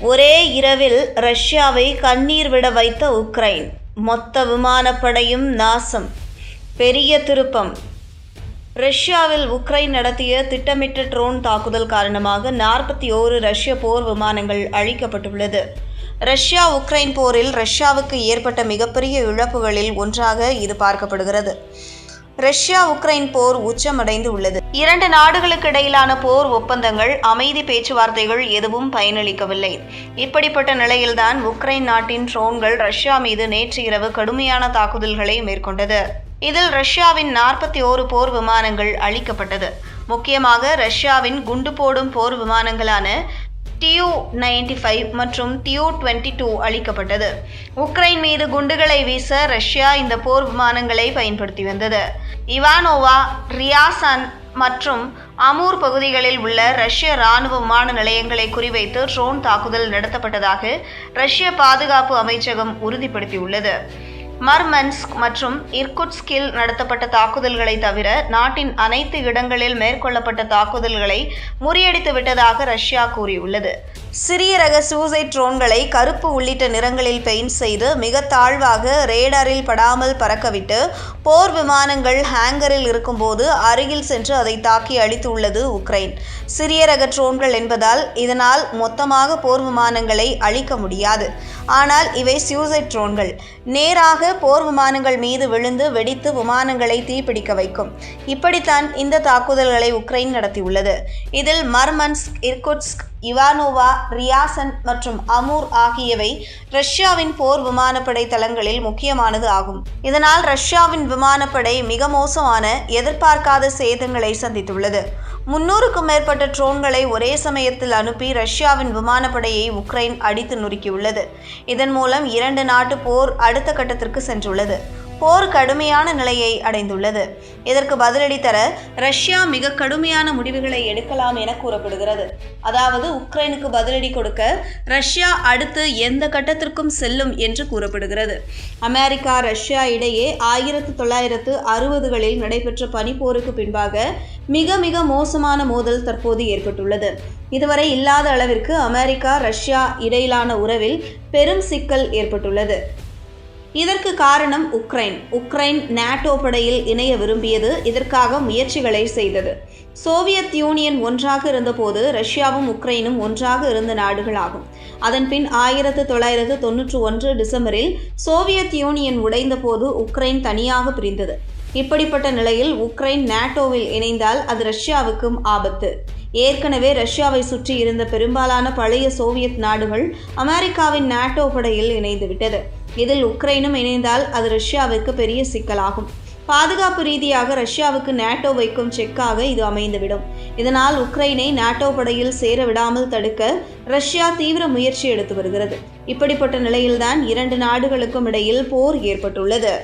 ஒரே இரவில் ரஷ்யாவை கண்ணீர் விட வைத்த உக்ரைன். மொத்த விமானப்படையும் நாசம். பெரிய திருப்பம். ரஷ்யாவில் உக்ரைன் நடத்திய திட்டமிட்ட ட்ரோன் தாக்குதல் காரணமாக 41 ரஷ்ய போர் விமானங்கள் அழிக்கப்பட்டுள்ளது. ரஷ்யா உக்ரைன் போரில் ரஷ்யாவுக்கு ஏற்பட்ட மிகப்பெரிய இழப்புகளில் ஒன்றாக இது பார்க்கப்படுகிறது. ரஷ்யா உக்ரைன் போர் உச்சமடைந்து உள்ளது. 2 நாடுகளுக்கு இடையிலான போர் ஒப்பந்தங்கள், அமைதி பேச்சுவார்த்தைகள் எதுவும் பயனளிக்கவில்லை. இப்படிப்பட்ட நிலையில்தான் உக்ரைன் நாட்டின் ட்ரோன்கள் ரஷ்யா மீது நேற்று இரவு கடுமையான தாக்குதல்களை மேற்கொண்டது. இதில் ரஷ்யாவின் 41 போர் விமானங்கள் அழிக்கப்பட்டது. முக்கியமாக ரஷ்யாவின் குண்டு போடும் போர் விமானங்களான Tu-95 மற்றும் Tu-22 அழிக்கப்பட்டது. உக்ரைன் மீது குண்டுகளை வீச ரஷ்யா இந்த போர் விமானங்களை பயன்படுத்தி வந்தது. இவானோவா, ரியாசன் மற்றும் அமூர் பகுதிகளில் உள்ள ரஷ்ய இராணுவ விமான நிலையங்களை குறிவைத்து ட்ரோன் தாக்குதல் நடத்தப்பட்டதாக ரஷ்ய பாதுகாப்பு அமைச்சகம் உறுதிப்படுத்தியுள்ளது. மர்மன்ஸ்க் மற்றும் இர்குட்ஸ்கில் நடத்தப்பட்ட தாக்குதல்களை தவிர நாட்டின் அனைத்து இடங்களில் மேற்கொள்ளப்பட்ட தாக்குதல்களை முறியடித்து விட்டதாக ரஷ்யா கூறியுள்ளது. சிறிய ரக சூசைட் ட்ரோன்களை கருப்பு உள்ளிட்ட நிறங்களில் பெயிண்ட் செய்து மிக தாழ்வாக ரேடாரில் படாமல் பறக்கவிட்டு போர் விமானங்கள் ஹேங்கரில் இருக்கும்போது அருகில் சென்று அதை தாக்கி அழித்துள்ளது உக்ரைன். சிறிய ரக ட்ரோன்கள் என்பதால் இதனால் மொத்தமாக போர் விமானங்களை அழிக்க முடியாது. ஆனால் இவை சூசைட் ட்ரோன்கள். நேராக போர் விமானங்கள் மீது விழுந்து வெடித்து விமானங்களை தீப்பிடிக்க வைக்கும். இப்படித்தான் இந்த தாக்குதல்களை உக்ரைன் நடத்தியுள்ளது. இதில் மர்மன்ஸ்க், இர்குட்ஸ்க், இவானோவா, ரியாசன் மற்றும் அமூர் ஆகியவை ரஷ்யாவின் போர் விமானப்படை தளங்களில் முக்கியமானது ஆகும். இதனால் ரஷ்யாவின் விமானப்படை மிக மோசமான, எதிர்பார்க்காத சேதங்களை சந்தித்துள்ளது. 300க்கும் மேற்பட்ட ட்ரோன்களை ஒரே சமயத்தில் அனுப்பி ரஷ்யாவின் விமானப்படையை உக்ரைன் அடித்து நொறுக்கியுள்ளது. இதன் மூலம் 2 நாட்டு போர் அடுத்த கட்டத்திற்கு சென்றுள்ளது. போர் கடுமையான நிலையை அடைந்துள்ளது. இதற்கு பதிலடி தர ரஷ்யா மிக கடுமையான முடிவுகளை எடுக்கலாம் என கூறப்படுகிறது. அதாவது உக்ரைனுக்கு பதிலடி கொடுக்க ரஷ்யா அடுத்து எந்த கட்டத்திற்கும் செல்லும் என்று கூறப்படுகிறது. அமெரிக்கா, ரஷ்யா இடையே 1960களில் நடைபெற்ற பனிப்போருக்கு பின்பாக மிக மிக மோசமான மோதல் தற்போது ஏற்பட்டுள்ளது. இதுவரை இல்லாத அளவிற்கு அமெரிக்கா, ரஷ்யா இடையிலான உறவில் பெரும் சிக்கல் ஏற்பட்டுள்ளது. இதற்கு காரணம் உக்ரைன் நேட்டோ படையில் இணைய விரும்பியது. இதற்காக முயற்சிகளை செய்தது. சோவியத் யூனியன் ஒன்றாக இருந்தபோது ரஷ்யாவும் உக்ரைனும் ஒன்றாக இருந்த நாடுகளாகும். அதன்பின் 1991 டிசம்பரில் சோவியத் யூனியன் உடைந்த போது உக்ரைன் தனியாக பிரிந்தது. இப்படிப்பட்ட நிலையில் உக்ரைன் நேட்டோவில் இணைந்தால் அது ரஷ்யாவுக்கும் ஆபத்து. ஏற்கனவே ரஷ்யாவை சுற்றி இருந்த பெரும்பாலான பழைய சோவியத் நாடுகள் அமெரிக்காவின் நேட்டோ படையில் இணைந்துவிட்டது. இதில் உக்ரைனும் இணைந்தால் அது ரஷ்யாவுக்கு பெரிய சிக்கலாகும். பாதுகாப்பு ரீதியாக ரஷ்யாவுக்கு நேட்டோ வைக்கும் செக்காக இது அமைந்துவிடும். இதனால் உக்ரைனை நேட்டோ படையில் சேர விடாமல் தடுக்க ரஷ்யா தீவிர முயற்சி எடுத்து வருகிறது. இப்படிப்பட்ட நிலையில்தான் 2 நாடுகளுக்கும் இடையில் போர் ஏற்பட்டுள்ளது.